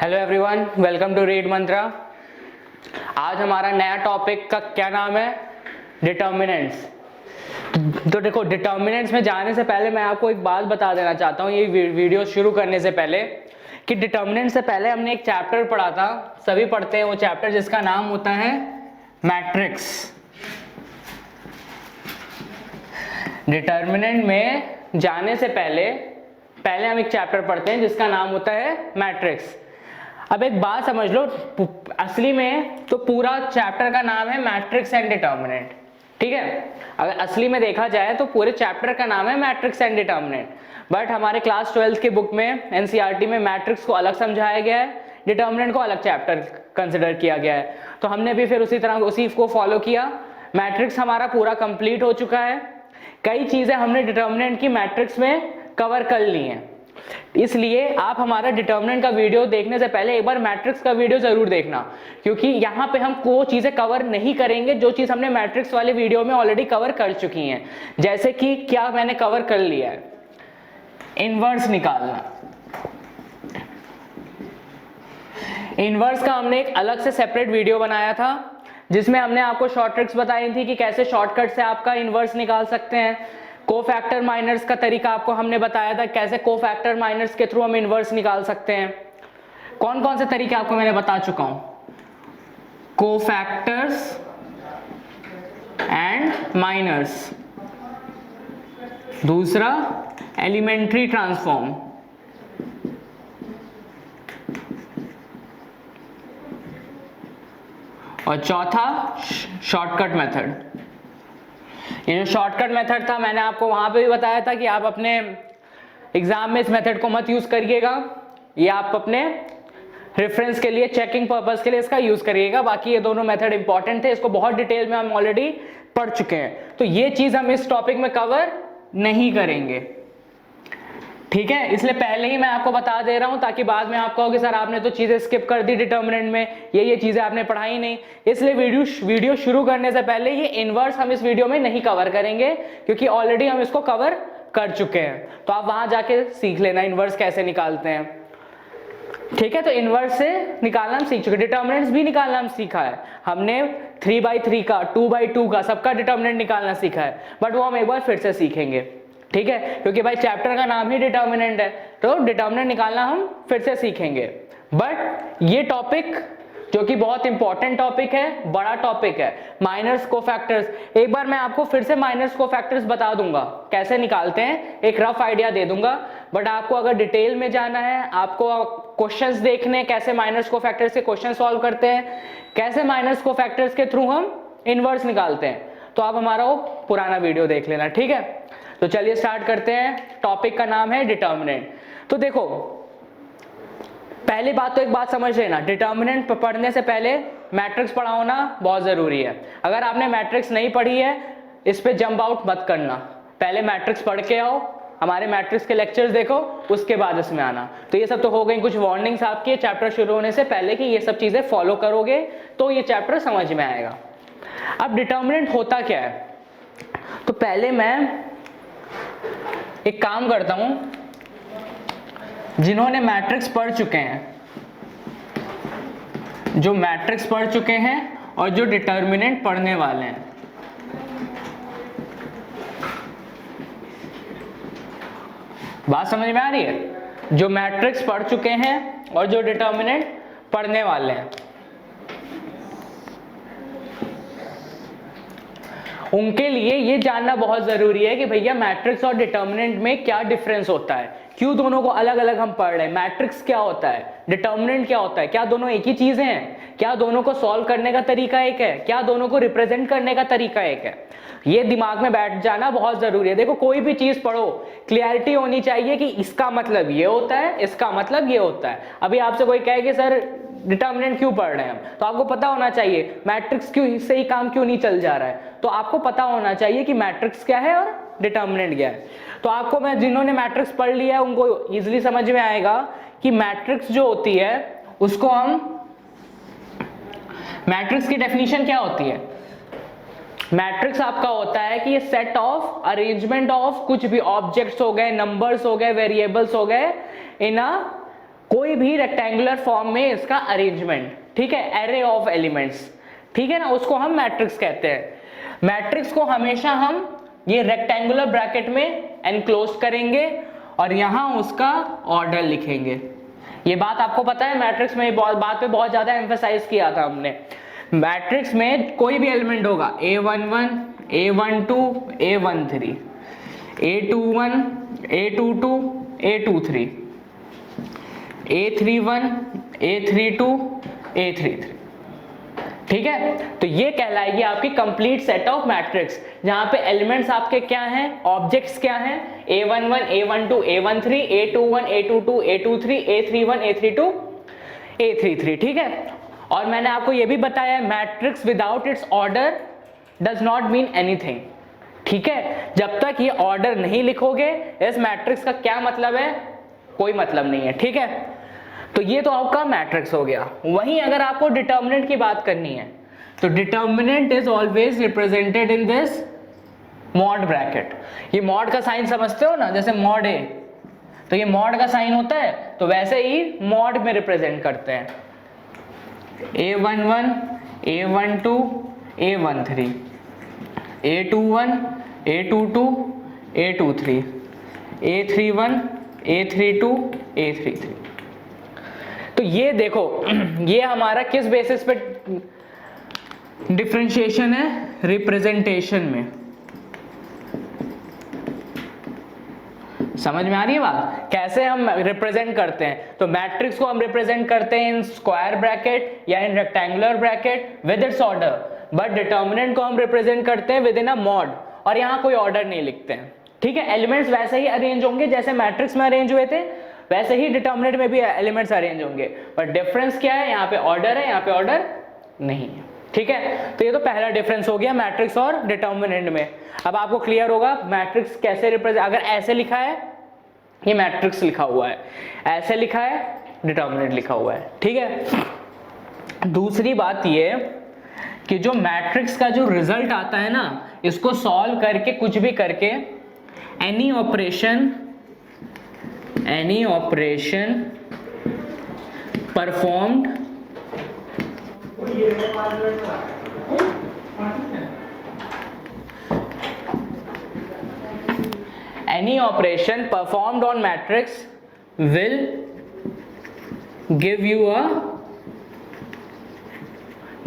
Hello everyone, welcome to read Mantra. आज हमारा नया टॉपिक का क्या नाम है? डिटर्मिनेंट्स। तो देखो, डिटर्मिनेंट्स में जाने से पहले मैं आपको एक बात बता देना चाहता हूँ, ये वीडियो शुरू करने से पहले, कि डिटर्मिनेंट से पहले हमने एक चैप्टर पढ़ा था, सभी पढ़ते हैं वो चैप्टर, जिसका नाम होता है मैट्रिक्स। डिटर्मिनेंट में जाने से पहले हम एक चैप्टर पढ़ते हैं जिसका नाम होता है मैट्रिक्स। अब एक बात समझ लो, असली में तो पूरा चैप्टर का नाम है मैट्रिक्स एंड डिटर्मिनेंट, ठीक है। अगर असली में देखा जाए तो पूरे चैप्टर का नाम है मैट्रिक्स एंड डिटर्मिनेंट, बट हमारे क्लास 12 की बुक में एनसीईआरटी में मैट्रिक्स को अलग समझाया गया है, डिटर्मिनेंट को अलग चैप्टर कंसिडर किया गया है। तो हमने भी फिर उसी को फॉलो किया। मैट्रिक्स हमारा पूरा कंप्लीट हो चुका है। कई चीजें हमने डिटर्मिनेंट की मैट्रिक्स में कवर कर ली हैं, इसलिए आप हमारा डिटर्मिनेंट का वीडियो देखने से पहले एक बार मैट्रिक्स का वीडियो जरूर देखना, क्योंकि यहाँ पे हम वो चीजें कवर नहीं करेंगे जो चीज हमने मैट्रिक्स वाले वीडियो में ऑलरेडी कवर कर चुकी हैं। जैसे कि क्या मैंने कवर कर लिया है, इनवर्स निकालना। इनवर्स का हमने एक अलग से सेपरेट वीडियो बनाया था, जिसमें हमने आपको शॉर्ट ट्रिक्स बताई थी कि कैसे शॉर्टकट से आपका इनवर्स निकाल सकते हैं। कोफैक्टर माइनर्स का तरीका आपको हमने बताया था, कैसे कोफैक्टर माइनर्स के थ्रू हम इनवर्स निकाल सकते हैं। कौन कौन से तरीके आपको मैंने बता चुका हूं, कोफैक्टर्स एंड माइनर्स। दूसरा एलिमेंट्री ट्रांसफॉर्म, और चौथा शॉर्टकट मेथड। ये जो शॉर्टकट मेथड था, मैंने आपको वहां पे भी बताया था कि आप अपने एग्जाम में इस मेथड को मत यूज करिएगा, ये आप अपने रेफरेंस के लिए, चेकिंग पर्पस के लिए इसका यूज करिएगा। बाकी ये दोनों मेथड इंपॉर्टेंट थे, इसको बहुत डिटेल में हम ऑलरेडी पढ़ चुके हैं, तो ये चीज हम इस टॉपिक में कवर नहीं करेंगे, ठीक है। इसलिए पहले ही मैं आपको बता दे रहा हूं, ताकि बाद में आप कहोगे सर आपने तो चीजें स्किप कर दी डिटर्मिनेंट में, ये चीजें आपने पढ़ाई नहीं। इसलिए वीडियो शुरू करने से पहले ये इनवर्स हम इस वीडियो में नहीं कवर करेंगे, क्योंकि ऑलरेडी हम इसको कवर कर चुके हैं। तो आप वहां जाके सीख लेना इनवर्स कैसे निकालते हैं, ठीक है। तो इनवर्स से निकालना हम सीख चुके, डिटर्मिनेंट्स भी निकालना हम सीखा है। हमने 3/3 का, 2/2 का, सबका डिटर्मिनेंट निकालना सीखा है, बट वो हम एक बार फिर से सीखेंगे, ठीक है, क्योंकि भाई चैप्टर का नाम ही डिटर्मिनेंट है, तो डिटर्मिनेंट निकालना हम फिर से सीखेंगे। बट ये टॉपिक जो कि बहुत इंपॉर्टेंट टॉपिक है, बड़ा टॉपिक है, माइनर्स कोफैक्टर्स। एक बार मैं आपको फिर से माइनर्स कोफैक्टर्स बता दूंगा कैसे निकालते हैं, एक रफ आइडिया दे दूंगा। बट आपको अगर डिटेल में जाना है, आपको क्वेश्चंस देखने कैसे माइनर्स कोफैक्टर्स के क्वेश्चन सॉल्व करते हैं, कैसे माइनर्स कोफैक्टर्स के थ्रू हम इनवर्स निकालते हैं, तो आप हमारा वो पुराना वीडियो देख लेना, ठीक है। तो चलिए स्टार्ट करते हैं। टॉपिक का नाम है डिटर्मिनेंट। तो देखो, पहली बात तो एक बात समझ लेना, डिटर्मिनेंट पढ़ने से पहले मैट्रिक्स पढ़ा होना बहुत जरूरी है। अगर आपने मैट्रिक्स नहीं पढ़ी है, इस पे जंप आउट मत करना, पहले मैट्रिक्स पढ़ के आओ, हमारे मैट्रिक्स के लेक्चर्स देखो, उसके बाद इसमें आना। तो ये सब तो हो गई कुछ वार्निंग्स आपके चैप्टर शुरू होने से पहले कि ये सब चीजें फॉलो करोगे तो ये चैप्टर समझ में आएगा। अब डिटर्मिनेंट होता क्या है, तो पहले मैं एक काम करता हूं, जिन्होंने मैट्रिक्स पढ़ चुके हैं, जो मैट्रिक्स पढ़ चुके हैं और जो डिटर्मिनेंट पढ़ने वाले हैं, बात समझ में आ रही है? जो मैट्रिक्स पढ़ चुके हैं और जो डिटर्मिनेंट पढ़ने वाले हैं, उनके लिए ये जानना बहुत जरूरी है कि भैया मैट्रिक्स और डिटर्मिनेंट में क्या डिफरेंस होता है, क्यों दोनों को अलग अलग हम पढ़ रहे हैं, मैट्रिक्स क्या होता है, डिटर्मिनेंट क्या होता है, क्या दोनों एक ही चीजें हैं, क्या दोनों को सॉल्व करने का तरीका एक है, क्या दोनों को रिप्रेजेंट करने का तरीका एक है। ये दिमाग में बैठ जाना बहुत जरूरी है। देखो, कोई भी चीज पढ़ो, क्लियरिटी होनी चाहिए कि इसका मतलब ये होता है, इसका मतलब ये होता है। अभी आपसे कोई कहे कि सर डिटर्मिनेंट क्यों पढ़ रहे हैं हम, तो आपको पता होना चाहिए मैट्रिक्स क्यों सही काम क्यों नहीं चल जा रहा है, तो आपको पता होना चाहिए कि मैट्रिक्स क्या है और डिटर्मिनेंट क्या है। तो आपको, मैं जिन्होंने मैट्रिक्स पढ़ लिया है उनको इजीली समझ में आएगा कि मैट्रिक्स जो होती है उसको हम, मैट्रिक्स की डेफिनेशन क्या होती है। मैट्रिक्स आपका होता है कि ये सेट ऑफ, अरेंजमेंट ऑफ कुछ भी ऑब्जेक्ट्स हो गए, नंबर्स हो गए, वेरिएबल्स हो गए, इन अ कोई भी रेक्टेंगुलर फॉर्म में इसका अरेंजमेंट, ठीक है, एरे ऑफ एलिमेंट्स, ठीक है ना, उसको हम मैट्रिक्स कहते हैं। मैट्रिक्स को हमेशा हम ये रेक्टेंगुलर ब्रैकेट में एनक्लोज करेंगे और यहां उसका ऑर्डर लिखेंगे। ये बात आपको पता है, मैट्रिक्स में बात पे बहुत ज्यादा एम्फेसाइज किया था हमने। मैट्रिक्स में कोई भी एलिमेंट होगा A11, A12, A13, A21, A22, A23, A31, A32, A33, ठीक है। तो ये कहलाएगी आपकी कंप्लीट सेट ऑफ मैट्रिक्स, जहां पे एलिमेंट्स आपके क्या हैं, ऑब्जेक्ट्स क्या हैं, A11, A12, A13, A21, A22, A23, A31, A32, A33, ठीक है। और मैंने आपको ये भी बताया, matrix without its order does not mean anything, ठीक है। जब तक ये ऑर्डर नहीं लिखोगे इस मैट्रिक्स का क्या मतलब है, कोई मतलब नहीं है, ठीक है। तो ये तो आपका मैट्रिक्स हो गया। वहीं अगर आपको डिटर्मिनेंट की बात करनी है तो determinant is always represented in this mod bracket. ये मॉड का साइन समझते हो ना, जैसे मॉड ए, तो ये मॉड का साइन होता है, तो वैसे ही मॉड में रिप्रेजेंट करते हैं। A11, A12, A13, A21, A22, A23, A31, A32, A33। तो ये देखो, ये हमारा किस बेसिस पे डिफरेंशिएशन है, रिप्रेजेंटेशन में। समझ में आ रही है बात, कैसे हम रिप्रेजेंट करते हैं। तो मैट्रिक्स को हम रिप्रेजेंट करते हैं इन स्क्वायर ब्रैकेट या इन rectangular bracket with its order, but determinant को हम रिप्रेजेंट करते हैं विद इन अ मॉड, और यहाँ कोई ऑर्डर नहीं लिखते हैं, ठीक है। एलिमेंट्स वैसे ही अरेंज होंगे जैसे मैट्रिक्स में अरेंज हुए थे, वैसे ही डिटर्मिनेंट में भी एलिमेंट्स अरेंज होंगे, पर डिफरेंस क्या है, यहाँ पे ऑर्डर है, यहाँ पे ऑर्डर नहीं है, ठीक है। तो ये तो पहला डिफरेंस हो गया मैट्रिक्स और डिटर्मिनेंट में। अब आपको क्लियर होगा मैट्रिक्स कैसे रिप्रेजेंट, अगर ऐसे लिखा है ये मैट्रिक्स लिखा हुआ है, ऐसे लिखा है डिटर्मिनेंट लिखा हुआ है, ठीक है। दूसरी बात ये कि जो मैट्रिक्स का जो रिजल्ट आता है ना, इसको सॉल्व करके कुछ भी करके any operation performed any operation performed on matrix will give you a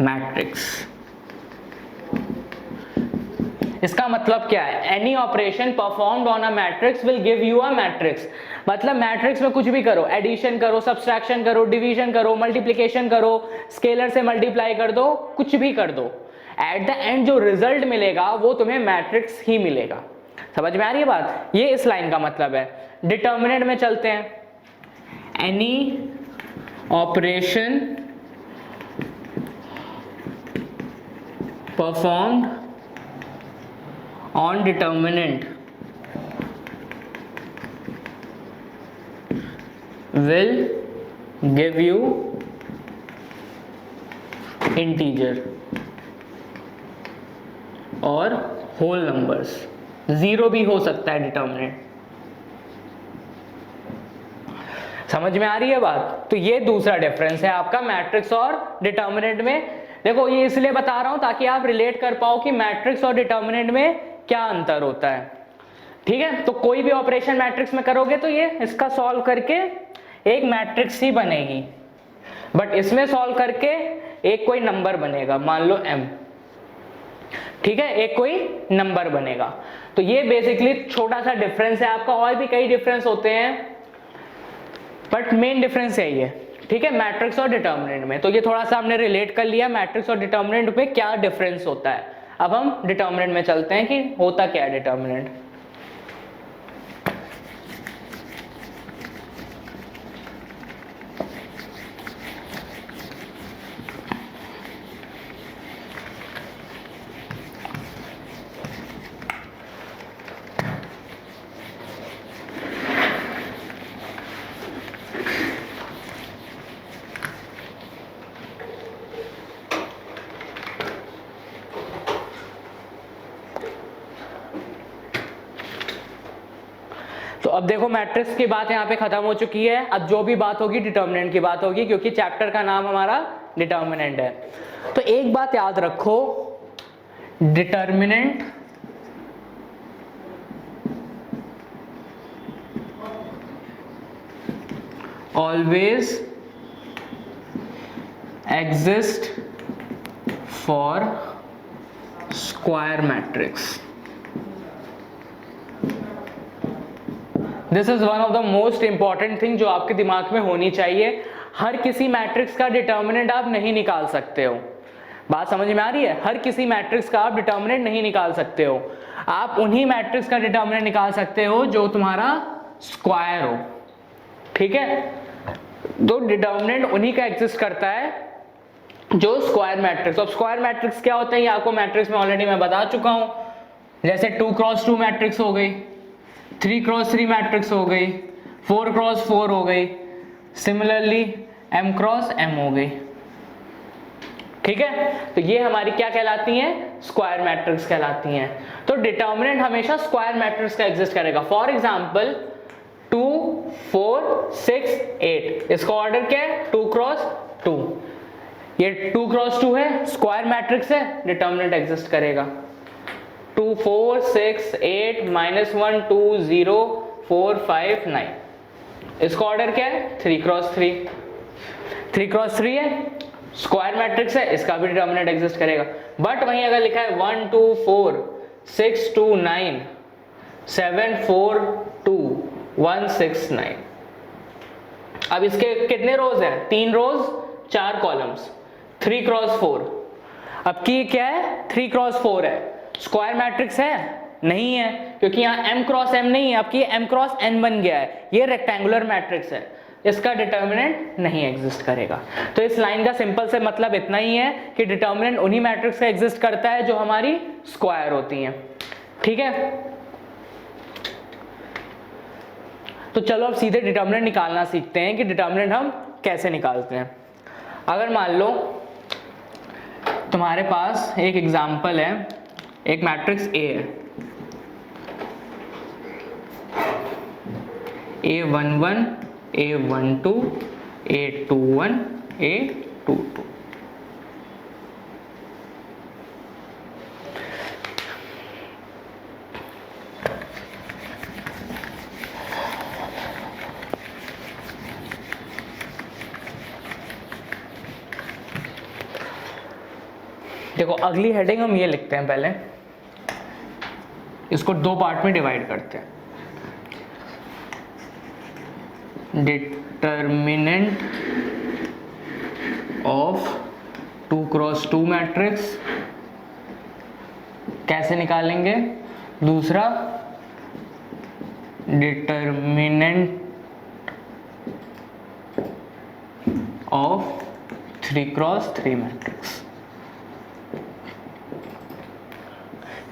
matrix। इसका मतलब क्या है, any operation performed on a matrix will give you a matrix. मतलब मैट्रिक्स में कुछ भी करो, एडिशन करो, सब्सट्रैक्शन करो, डिवीजन करो, मल्टीप्लिकेशन करो, स्केलर से मल्टीप्लाई कर दो, कुछ भी कर दो, एट द एंड जो रिजल्ट मिलेगा वो तुम्हें मैट्रिक्स ही मिलेगा। समझ में आ रही है बात, ये इस लाइन का मतलब है। डिटर्मिनेंट में चलते हैं, any operation performed on determinant will give you integer और whole numbers, जीरो भी हो सकता है डिटर्मिनेंट। समझ में आ रही है बात। तो ये दूसरा डिफरेंस है आपका मैट्रिक्स और डिटर्मिनेंट में। देखो ये इसलिए बता रहा हूं ताकि आप रिलेट कर पाओ कि मैट्रिक्स और डिटर्मिनेंट में क्या अंतर होता है, ठीक है। तो कोई भी ऑपरेशन मैट्रिक्स में करोगे तो ये इसका सॉल्व करके एक मैट्रिक्स ही बनेगी, बट इसमें सॉल्व करके एक कोई नंबर बनेगा, मान लो m, ठीक है, एक कोई नंबर बनेगा। तो ये बेसिकली छोटा सा डिफरेंस है आपका, और भी कई डिफरेंस होते हैं बट मेन डिफरेंस यही है, ठीक है, मैट्रिक्स और डिटर्मिनेंट में। तो ये थोड़ा सा हमने रिलेट कर लिया मैट्रिक्स और डिटर्मिनेंट में क्या डिफरेंस होता है। अब हम डिटर्मिनेंट में चलते हैं कि होता क्या है डिटर्मिनेंट। अब देखो मैट्रिक्स की बात यहाँ पे खत्म हो चुकी है, अब जो भी बात होगी डिटर्मिनेंट की बात होगी, क्योंकि चैप्टर का नाम हमारा डिटर्मिनेंट है। तो एक बात याद रखो, determinant always exist for square matrix. This is one of the most important thing जो आपके दिमाग में होनी चाहिए। हर किसी मैट्रिक्स का डिटर्मिनेंट आप नहीं निकाल सकते हो। बात समझ में आ रही है? हर किसी मैट्रिक्स का आप डिटर्मिनेंट नहीं निकाल सकते हो। आप उन्हीं मैट्रिक्स का डिटर्मिनेंट निकाल सकते हो जो तुम्हारा स्क्वायर हो, ठीक है? तो डिटर्मिनेंट उन्हीं का एग्जिस्ट करता है जो स्क्वायर मैट्रिक्स। अब स्क्वायर मैट्रिक्स क्या होता है ये आपको मैट्रिक्स में ऑलरेडी मैं बता चुका हूं। जैसे 2x2 मैट्रिक्स हो गई, 3x3 मैट्रिक्स हो गई, 4x4 हो गई, सिमिलरली m×m हो गई, ठीक है? तो ये हमारी क्या कहलाती हैं? स्क्वायर मैट्रिक्स कहलाती हैं। तो डिटर्मिनेंट हमेशा स्क्वायर मैट्रिक्स का एग्जिस्ट करेगा। फॉर एग्जांपल 2, 4, 6, 8, इसका ऑर्डर क्या है? 2x2। ये 2x2 है, स्क्वायर मैट्रिक्स है, डिटर्मिनेंट एग्जिस्ट करेगा। 2, 4, 6, 8, -1, 2, 0, 4, 5, 9, इसका ऑर्डर क्या है? 3x3। 3x3 है, स्क्वायर मैट्रिक्स है, इसका भी डिटर्मिनेंट एग्जिस्ट करेगा। बट वहीं अगर लिखा है 1, 2, 4, 6, 2, 9, 7, 4, 2, 1, 6, 9, अब इसके कितने रोज हैं? 3 रोज 4 कॉलम्स, 3x4। अब की क्या है? 3x4 है, स्क्वायर मैट्रिक्स है? नहीं है, क्योंकि यहाँ m×m नहीं है, आपकी m×n बन गया है। ये रेक्टेंगुलर मैट्रिक्स है, इसका डिटर्मिनेंट नहीं एग्जिस्ट करेगा। तो इस लाइन का सिंपल से मतलब इतना ही है कि डिटर्मिनेंट उन्हीं मैट्रिक्स का एग्जिस्ट करता है जो हमारी स्क्वायर होती हैं, ठीक है? तो चलो अब सीधे डिटर्मिनेंट निकालना सीखते हैं कि डिटर्मिनेंट हम कैसे निकालते हैं। अगर मान लो तुम्हारे पास एक एग्जाम्पल है, एक मैट्रिक्स A है, A11, A12, A21, A22। देखो अगली हेडिंग हम ये लिखते हैं, पहले इसको 2 पार्ट में डिवाइड करते हैं। डिटर्मिनेंट ऑफ 2x2 मैट्रिक्स कैसे निकालेंगे? दूसरा determinant of 3x3 matrix.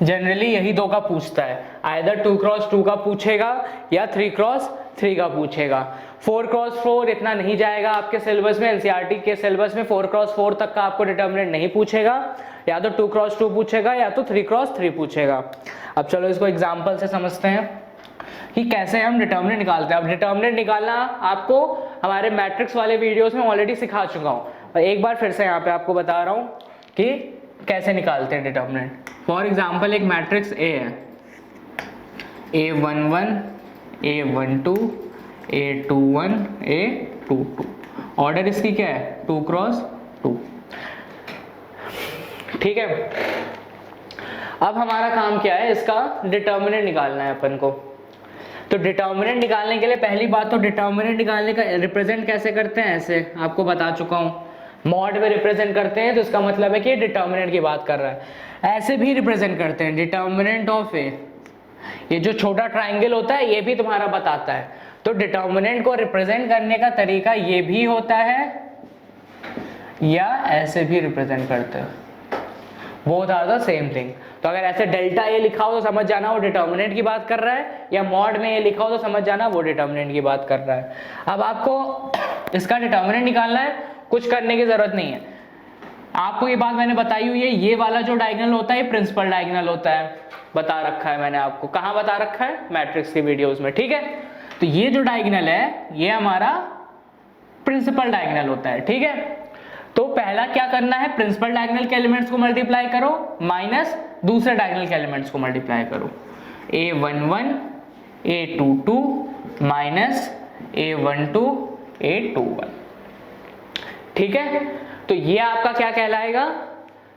Generally यही 2 का पूछता है, आइदर 2x2 का पूछेगा या 3x3 का पूछेगा। 4x4 इतना नहीं जाएगा आपके सिलेबस में, एनसीईआरटी के सिलेबस में 4x4 तक का आपको डिटर्मिनेंट नहीं पूछेगा, या तो 2x2 पूछेगा या तो 3x3 पूछेगा। अब चलो इसको एग्जांपल से समझते हैं कि कैसे हम डिटर्मिनेंट निकालते हैं। अब डिटर्मिनेंट निकालना आपको हमारे मैट्रिक्स वाले वीडियोस में ऑलरेडी सिखा चुका हूँ, और एक बार फिर से यहाँ पे आपको बता रहा हूँ कि कैसे निकालते हैं डिटर्मिनेंट। फॉर एग्जाम्पल एक मैट्रिक्स A है, A11, A12, A21, A22, order इसकी क्या है? 2x2, ठीक है? अब हमारा काम क्या है? इसका डिटर्मिनेंट निकालना है अपन को। तो डिटर्मिनेंट निकालने के लिए पहली बात तो डिटर्मिनेंट निकालने का रिप्रेजेंट कैसे करते हैं, ऐसे आपको बता चुका हूँ, मॉड में रिप्रेजेंट करते हैं, तो इसका मतलब है कि डिटर्मिनेंट की बात कर रहा है। ऐसे भी रिप्रेजेंट करते हैं, डिटर्मिनेंट ऑफ ए, ये जो छोटा ट्राइंगल होता है ये भी तुम्हारा बताता है। तो डिटर्मिनेंट को रिप्रेजेंट करने का तरीका ये भी होता है, या ऐसे भी रिप्रेजेंट करते हैं, both are the same thing. तो अगर ऐसे डेल्टा ए लिखा हो तो समझ जाना वो डिटर्मिनेंट की बात कर रहा है, या मॉड में ए लिखा हो तो समझ जाना वो डिटर्मिनेंट की बात कर रहा है। अब आपको इसका डिटर्मिनेंट निकालना है, कुछ करने की जरूरत नहीं है। आपको ये बात मैंने बताई हुई है, ये वाला जो डायगोनल होता है प्रिंसिपल डायगोनल होता है, बता रखा है मैंने आपको। कहाँ बता रखा है? मैट्रिक्स की वीडियोस में, ठीक है? तो ये जो डायगोनल है ये हमारा प्रिंसिपल डायगोनल होता है, ठीक है। तो पहला क्या करना है, प्रिंसिपल डायगोनल के एलिमेंट्स को मल्टीप्लाई करो माइनस दूसरे डायगोनल के एलिमेंट्स को मल्टीप्लाई करो। a11 a22 minus a12 a21, ठीक है। तो ये आपका क्या कहलाएगा,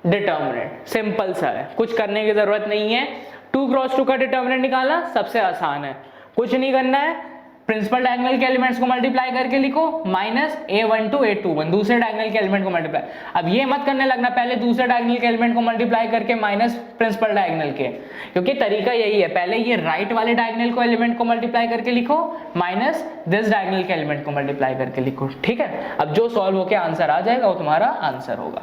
डिटर्मिनेंट। सिंपल सा है, कुछ करने की जरूरत नहीं है। 2 क्रॉस 2 का डिटर्मिनेंट निकालना सबसे आसान है, कुछ नहीं करना है। प्रिंसिपल डायगोनल के एलिमेंट्स को मल्टीप्लाई करके लिखो माइनस a12 a21 दूसरे डायगोनल के एलिमेंट को मल्टीप्लाई। अब ये मत करने लगना पहले दूसरे डायगोनल के एलिमेंट को मल्टीप्लाई करके माइनस प्रिंसिपल डायगोनल के, क्योंकि तरीका यही है, पहले ये राइट वाले डायगोनल को एलिमेंट को मल्टीप्लाई करके लिखो माइनस दिस डायगोनल के एलिमेंट को मल्टीप्लाई करके लिखो, ठीक है। अब जो सॉल्व होकर आंसर आ जाएगा वो तुम्हारा आंसर होगा।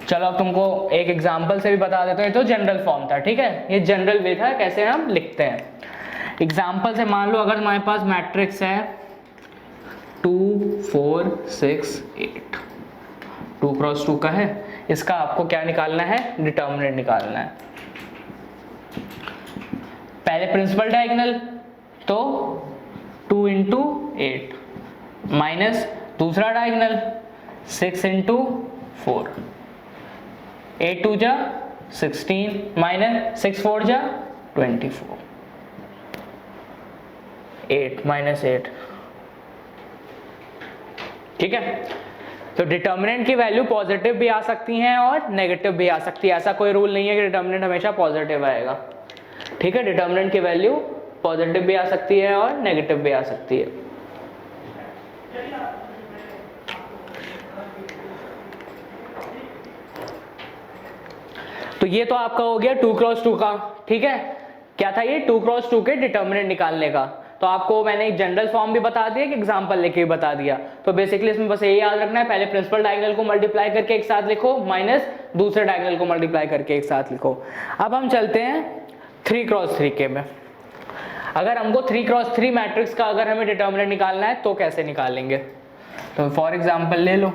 चलो अब तुमको एक एग्जांपल से भी बता देता हूं, ये तो जनरल फॉर्म था, ठीक है। ये जनरल वे था कैसे हम लिखते हैं। एग्जांपल से मान लो अगर हमारे पास मैट्रिक्स है 2 4 6 8, 2 क्रॉस 2 का है, इसका आपको क्या निकालना है, डिटर्मिनेंट निकालना है। पहले प्रिंसिपल डायगोनल तो 2 इंटू 8 माइनस दूसरा डायगोनल 6 इंटू 4, 8 2 जा 16 माइनस 6 4 जा 24, 8 माइनस 8, ठीक है। तो डिटर्मिनेंट की वैल्यू पॉजिटिव भी आ सकती हैं और नेगेटिव भी आ सकती है, ऐसा कोई रूल नहीं है कि डिटर्मिनेंट हमेशा पॉजिटिव आएगा, ठीक है। डिटर्मिनेंट की वैल्यू पॉजिटिव भी आ सकती है और नेगेटिव भी आ सकती है। तो ये तो आपका हो गया 2 क्रॉस 2 का, ठीक है। क्या था ये, 2 क्रॉस 2 के डिटर्मिनेंट निकालने का। तो आपको मैंने एक जनरल फॉर्म भी बता दिया, एक एग्जांपल लेके भी बता दिया। तो बेसिकली इसमें बस यही याद रखना है, पहले प्रिंसिपल डायगोनल को मल्टीप्लाई करके एक साथ लिखो माइनस दूसरे डायगोनल को मल्टीप्लाई करके एक साथ लिखो। अब हम चलते हैं 3 क्रॉस 3 के में। अगर हमको 3 क्रॉस 3 मैट्रिक्स का अगर हमें डिटर्मिनेंट निकालना है तो कैसे निकालेंगे। तो फॉर एग्जाम्पल ले लो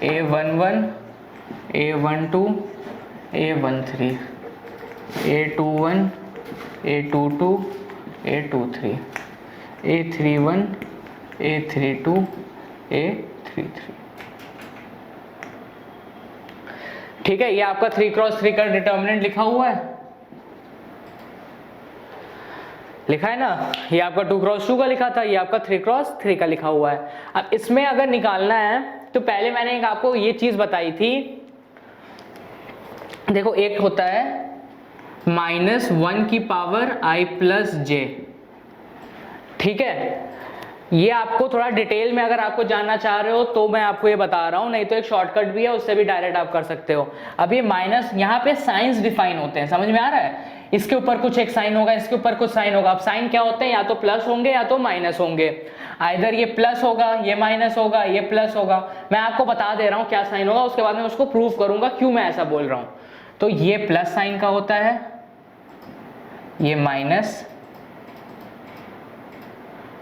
a11 a12 a13 a21 a22 a23 a31 a32 a33, ठीक है। ये आपका 3 क्रॉस 3 का डिटर्मिनेंट लिखा हुआ है, लिखा है ना। ये आपका 2 क्रॉस 2 का लिखा था, ये आपका 3 क्रॉस 3 का लिखा हुआ है। अब इसमें अगर निकालना है तो पहले मैंने एक आपको ये चीज बताई थी, देखो एक होता है -1 की पावर i प्लस j, ठीक है। ये आपको थोड़ा डिटेल में अगर आपको जानना चाह रहे हो तो मैं आपको ये बता रहा हूं, नहीं तो एक शॉर्टकट भी है, उससे भी डायरेक्ट आप कर सकते हो। अब ये माइनस, यहाँ पे साइंस डिफाइन होते हैं, समझ में आ रहा है। इसके ऊपर कुछ एक साइन होगा, इसके ऊपर कुछ साइन होगा। अब साइन क्या होते हैं, या तो प्लस होंगे या तो माइनस होंगे। आइदर ये प्लस होगा, ये माइनस होगा, ये प्लस होगा। मैं आपको बता दे रहा हूँ क्या साइन होगा, उसके बाद मैं उसको प्रूव करूंगा क्यों मैं ऐसा बोल रहा हूँ। तो ये प्लस साइन का होता है, ये माइनस,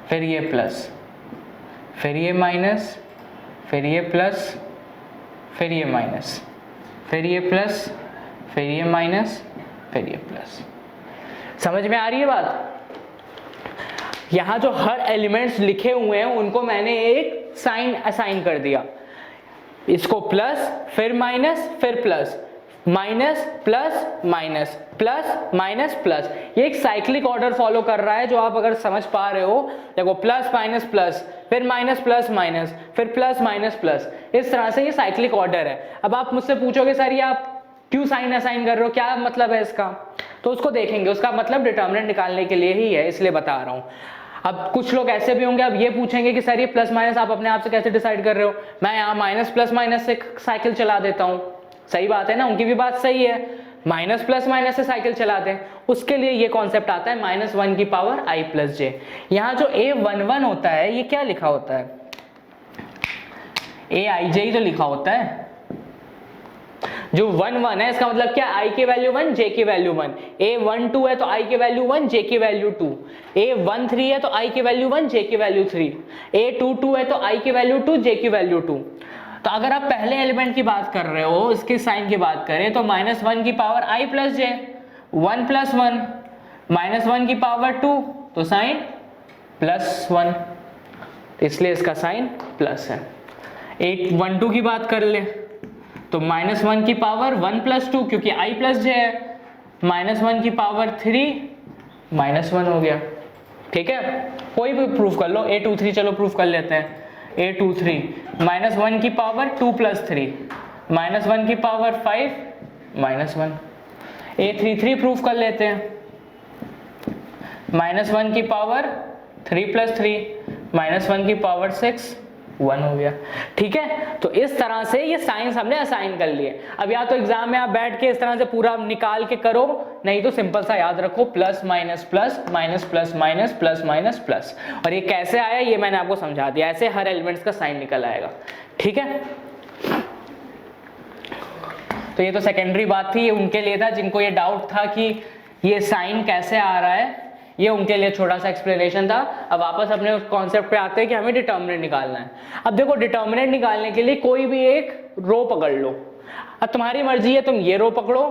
फिर ये प्लस, फिर ये माइनस, फिर ये प्लस, फिर ये माइनस, फिर ये प्लस, फिर ये माइनस, फिर ये प्लस। समझ में आ रही है बात। यहां जो हर एलिमेंट्स लिखे हुए हैं उनको मैंने एक साइन असाइन कर दिया, इसको प्लस, फिर माइनस, फिर plus, minus plus minus, plus minus plus. ये एक साइक्लिक ऑर्डर फॉलो कर रहा है, जो आप अगर समझ पा रहे हो। देखो प्लस माइनस प्लस, फिर माइनस प्लस माइनस, फिर प्लस माइनस प्लस, इस तरह से ये साइक्लिक ऑर्डर है। अब आप मुझसे पूछोगे सर ये आप क्यों साइन असाइन कर रहे हो, क्या मतलब है इसका, तो उसको देखेंगे। उसका मतलब डिटर्मिनेंट निकालने के लिए ही है, इसलिए बता रहा हूँ। अब कुछ लोग ऐसे भी होंगे, अब ये पूछेंगे कि सर ये प्लस माइनस आप अपने आप से कैसे डिसाइड कर रहे हो, मैं यहाँ माइनस प्लस माइनस से साइकिल चला देता हूँ। सही बात है ना, उनकी भी बात सही है, माइनस प्लस माइनस से साइकिल चलाते हैं। उसके लिए ये कॉन्सेप्ट आता है -1 की पावर i प्लस j। यहाँ जो a11 होता है ये क्या लिखा होता है, aij ही तो लिखा होता है। जो 1 1 है इसका मतलब क्या, i की वैल्यू 1 j की वैल्यू 1, a12 है तो i की वैल्यू 1 j की वैल्यू 2, a13 है तो i की वैल्यू 1 j की वैल्यू 3, a22 है तो i की वैल्यू 2 j की वैल्यू 2। तो अगर आप पहले एलिमेंट की बात कर रहे हो, इसके साइन की बात करें तो -1 की power i plus j, 1 plus 1, -1 की पावर 2, तो साइन +1, इसलिए इसका साइन प्लस है। 1 2 की बात कर ले तो -1 की पावर 1 + 2, क्योंकि i + j है, -1 की पावर 3 -1 हो गया। ठीक है, कोई भी प्रूफ कर लो, a23 चलो प्रूफ कर लेते हैं। a23 -1 की पावर 2 + 3 -1 की पावर 5 -1। a33 प्रूफ कर लेते हैं, -1 की पावर 3 + 3 -1 की पावर 6 1 हो गया। ठीक है, तो इस तरह से ये साइंस हमने असाइन कर लिए। अब या तो एग्जाम में आप बैठ के इस तरह से पूरा निकाल के करो, नहीं तो सिंपल सा याद रखो plus minus plus minus plus minus plus minus plus. और ये कैसे आया ये मैंने आपको समझा दिया, ऐसे हर एलिमेंट्स का साइन निकल आएगा। ठीक है, तो ये तो सेकेंडरी बात थी, ये उनके लिए था जिनको ये डाउट था कि ये साइन कैसे आ रहा है, ये उनके लिए छोटा सा एक्सप्लेनेशन था। अब वापस अपने उस कॉन्सेप्ट पे आते हैं कि हमें डिटर्मिनेंट निकालना है। अब देखो, डिटर्मिनेंट निकालने के लिए कोई भी एक रो पकड़ लो। अब तुम्हारी मर्जी है, तुम ये रो पकड़ो,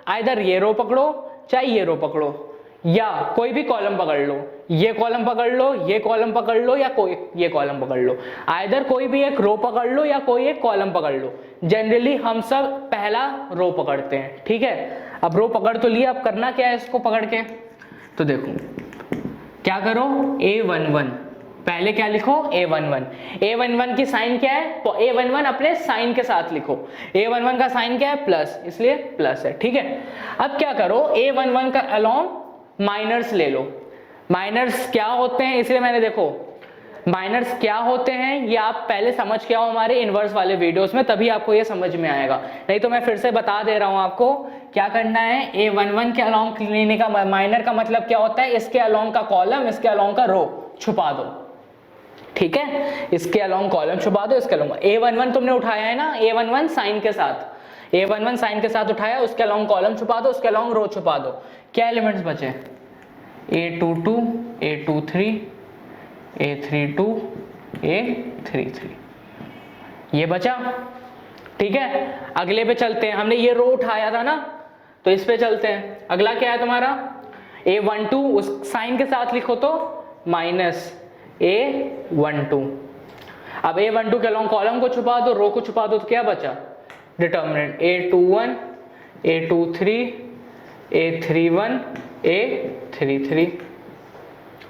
आइदर ये रो पकड़ो, चाहे ये रो पकड़ो, या कोई भी कॉलम पकड़ लो, ये कॉलम पकड़ लो, ये कॉलम पकड़ लो, या कोई ये कॉलम पकड़ लो। आइदर कोई भी एक रो पकड़ लो या कोई एक कॉलम पकड़ लो। जनरली हम सब पहला रो पकड़ते हैं। ठीक है, अब रो पकड़ तो लिया, अब करना क्या है इसको पकड़ के, तो देखो क्या करो, a11 पहले क्या लिखो, a11। a11 की साइन क्या है, तो a11 अपने साइन के साथ लिखो। a11 का साइन क्या है, प्लस, इसलिए प्लस है। ठीक है, अब क्या करो, a11 का अलोंग माइनर्स ले लो। माइनर्स क्या होते हैं, इसलिए मैंने देखो माइनर्स क्या होते हैं ये आप पहले समझ के आओ हमारे इनवर्स वाले वीडियोस में, तभी आपको ये समझ में आएगा। नहीं तो मैं फिर से बता दे रहा हूं आपको क्या करना है। a11 के अलोंग लेने का माइनर का मतलब क्या होता है, इसके अलोंग का कॉलम, इसके अलोंग का रो छुपा दो। ठीक है, इसके अलोंग कॉलम छुपा दो, इसके अलोंग a11 तुमने उठाया है ना, a11 साइन के साथ, a11 साइन के साथ उठाया, उसके अलोंग कॉलम छुपा दो, उसके अलोंग रो छुपा दो। क्या एलिमेंट्स बचे, a22 a23 a32 a33, ये बचा। ठीक है, अगले पे चलते हैं। हमने ये रो उठाया था ना, तो इस पे चलते हैं। अगला क्या है तुम्हारा, a12 उस साइन के साथ लिखो तो माइनस a12। अब a12 के अलोंग कॉलम को छुपा दो, रो को छुपा दो, तो क्या बचा, determinant a21 a23 a31 a33,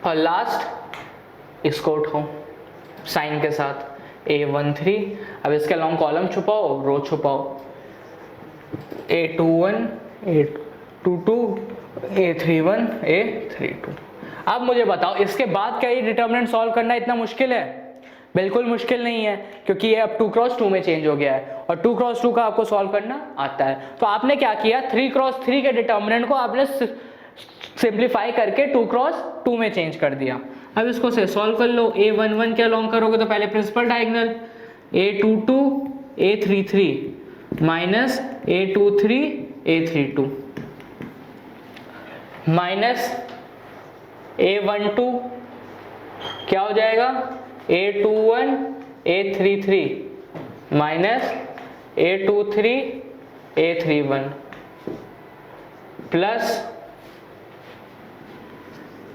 और लास्ट इसको उठाओ साइन के साथ a13। अब इसके अलोंग कॉलम छुपाओ, रो छुपाओ, a21 a22 a31 a32। अब मुझे बताओ इसके बाद क्या ये डिटर्मिनेंट सॉल्व करना इतना मुश्किल है, बिल्कुल मुश्किल नहीं है, क्योंकि ये अब 2x2 में चेंज हो गया है और 2x2 का आपको सॉल्व करना आता है। तो आपने क्या किया, 3x3 के डिटर्मिनेंट को आपने सिंप्लीफाई करके 2x2 में चेंज कर दिया। अब इसको से सॉल्व कर लो। a11 के अलोंग करोगे तो पहले principal diagonal, a22 a33 minus a23 a32 minus a12 क्या हो जाएगा, a21 a33 minus a23 a31 plus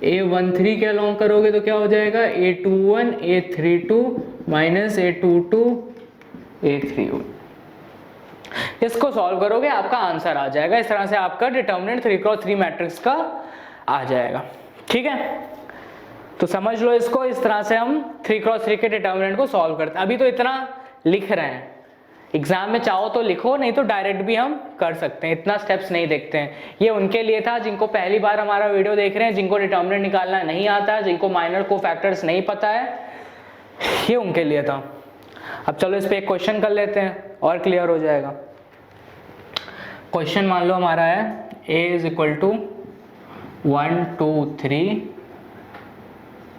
a13 के अलोंग करोगे तो क्या हो जाएगा, a21 a32 minus a22 a31। इसको सॉल्व करोगे आपका आंसर आ जाएगा। इस तरह से आपका डिटर्मिनेंट 3x3 मैट्रिक्स का आ जाएगा। ठीक है, तो समझ लो इसको, इस तरह से हम 3x3 के डिटर्मिनेंट को सॉल्व करते हैं। अभी तो इतना लिख रहे हैं, एग्जाम में चाहो तो लिखो, नहीं तो डायरेक्ट भी हम कर सकते हैं, इतना स्टेप्स नहीं देखते हैं। ये उनके लिए था जिनको पहली बार हमारा वीडियो देख रहे हैं, जिनको डिटर्मिनेंट निकालना नहीं आता है, जिनको माइनर को फैक्टर्स नहीं पता है, ये उनके लिए था। अब चलो इस पे एक क्वेश्चन कर लेते हैं और क्लियर हो जाएगा। क्वेश्चन मान लो हमारा है a = 1 2 3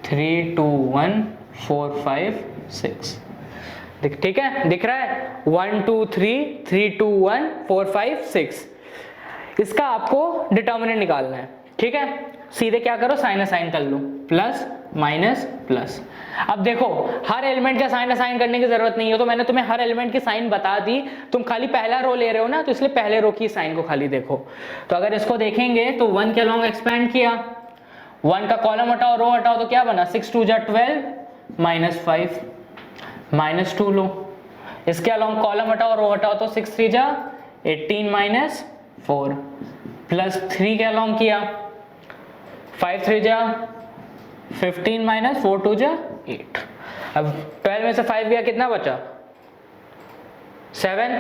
3 2 1 4 5 6। ठीक है, दिख रहा है 1 2 3 3 2 1 4 5 6। इसका आपको डिटर्मिनेंट निकालना है। ठीक है, सीधे क्या करो, साइन असाइन कर लो, प्लस माइनस प्लस। अब देखो हर एलिमेंट का साइन असाइन करने की जरूरत नहीं है, तो मैंने तुम्हें हर एलिमेंट की साइन बता दी। तुम खाली पहला रो ले रहे हो ना, तो इसलिए पहले रो की साइन को खाली देखो। तो अगर इसको देखेंगे तो 1 के अलोंग एक्सपेंड किया, 1 का कॉलम हटाओ, रो हटाओ, तो क्या बना 6 2 जा 12 माइनस 5 माइनस 2 लो। इसके अलावा कॉलम हटाओ, रो हटाओ, तो 6 3 जा 18 माइनस 4 प्लस 3 के अलावा किया 5 3 जा 15 माइनस 4 2 जा 8। अब 12 में से 5 गया, कितना बचा 7।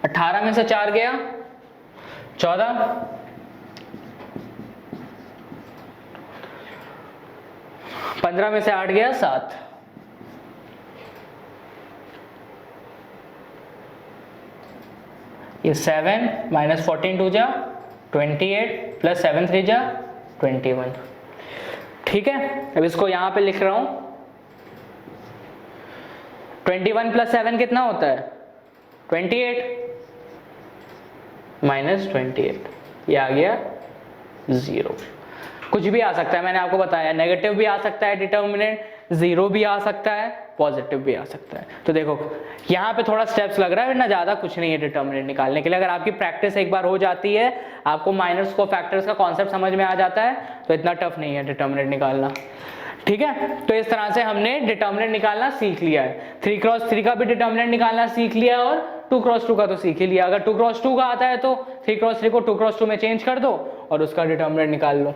18 में से 4 गया 14। 15 में से 8 गया 7। ये 7 माइनस 14 2 जा 28 प्लस 7 3 जा 21। ठीक है, अब इसको यहां पे लिख रहा हूं। 21 प्लस 7 कितना होता है 28 माइनस 28, ये आ गया 0। कुछ भी आ सकता है, मैंने आपको बताया नेगेटिव भी आ सकता है डिटर्मिनेंट, 0 भी आ सकता है, पॉजिटिव भी आ सकता है। तो देखो यहाँ पे थोड़ा स्टेप्स लग रहा है, वरना ज़्यादा कुछ नहीं है डिटर्मिनेंट निकालने के लिए। अगर आपकी प्रैक्टिस एक बार हो जाती है, आपको माइनर्स को फैक्टर्स का कॉन्सेप्ट समझ में आ जाता है, तो इतना टफ नहीं है डिटर्मिनेंट निकालना। ठीक है, तो इस तरह से हमने डिटर्मिनेंट निकालना सीख लिया है। 3x3 का भी डिटर्मिनेंट निकालना सीख लिया और 2x2 का तो सीख ही लिया। अगर 2x2 का आता है तो 3x3 को 2x2 में चेंज कर दो और उसका डिटर्मिनेंट निकाल लो।